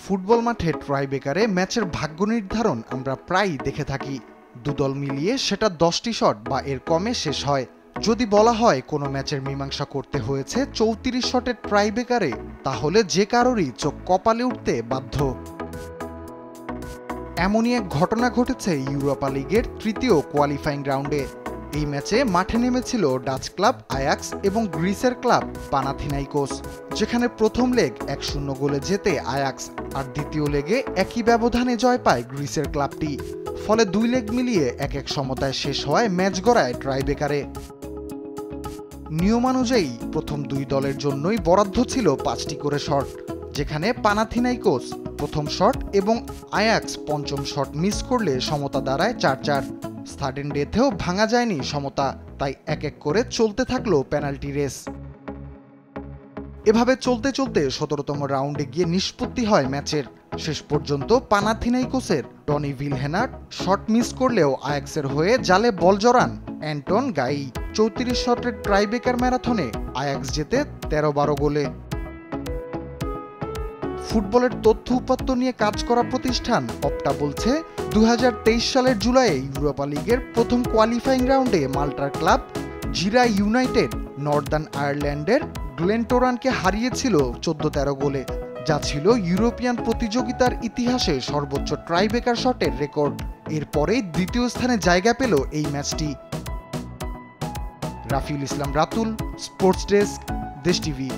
Football মাঠে ট্রাইবেকারে ম্যাচের ভাগ্য নির্ধারণ আমরা প্রায়ই দেখে থাকি। দুদল মিলিয়ে সেটা 10টি শট বা এর কমে শেষ হয়। যদি বলা হয় কোনো ম্যাচের মীমাংসা করতে হয়েছে 34 শটের ট্রাইবেকারে, তাহলে যে কারোরই চোখ কপালে উঠতে বাধ্য। এমনই এক ঘটনা ঘটেছে ইউরোপা লিগের তৃতীয় কোয়ালিফাইং রাউন্ডে। এই ম্যাচে মাঠে নেমেছিল ডাচ ক্লাব আয়াক্স এবং গ্রিসের ক্লাব পানাথিনাইকোস, যেখানে প্রথম লেগ 1-0 গোলে জেতে আয়াক্স, আর দ্বিতীয় লেগে একই ব্যবধানে জয় পায় গ্রিসের ক্লাবটি। ফলে দুই লেগ মিলিয়ে 1-1 সমতায় শেষ হয় ম্যাচ গড়ায় ট্রাইবেকারে। নিয়মানুযায়ী প্রথম দুই দলের জন্যই বরাদ্দ ছিল 5টি করে শট, যেখানে পানাথিনাইকোস প্রথম শট এবং আয়াক্স পঞ্চম শট মিস করলে সমতা দাঁড়ায় 4-4। সাডেন ডেথেও ভাঙা যায়নি সমতা, তাই 1-1 করে চলতে থাকলো পেনাল্টি রেস। এভাবে চলতে চলতে 17তম রাউন্ডে গিয়ে নিষ্পত্তি হয় ম্যাচের। শেষ পর্যন্ত পানাথিনাইকোসের টনি ভিলহেনার্ট শট মিস করলেও আয়াক্সের হয়ে জালে বল জড়ান অ্যান্টন গাই। 34 শটের ট্রাইবেকার ম্যারাথনে আয়াক্স জেতে 13-12 গোলে। ফুটবলের তথ্য উপাত্ত নিয়ে কাজ করা প্রতিষ্ঠান অপটা বলছে, 2023 সালের জুলাইয়ে ইউরোপা লিগের প্রথম কোয়ালিফাইং রাউন্ডে মাল্টার ক্লাব জিরা ইউনাইটেড নর্দার্ন আয়ারল্যান্ডের গ্লেনটোরানকে হারিয়েছিল 14-13 গোলে, যা ছিল ইউরোপিয়ান প্রতিযোগিতার ইতিহাসে সর্বোচ্চ ট্রাইবেকার শটের রেকর্ড। এরপরেই দ্বিতীয় স্থানে জায়গা পেল এই ম্যাচটি। রাফিউল ইসলাম রাতুল, স্পোর্টস ডেস্ক, দেশ টিভি।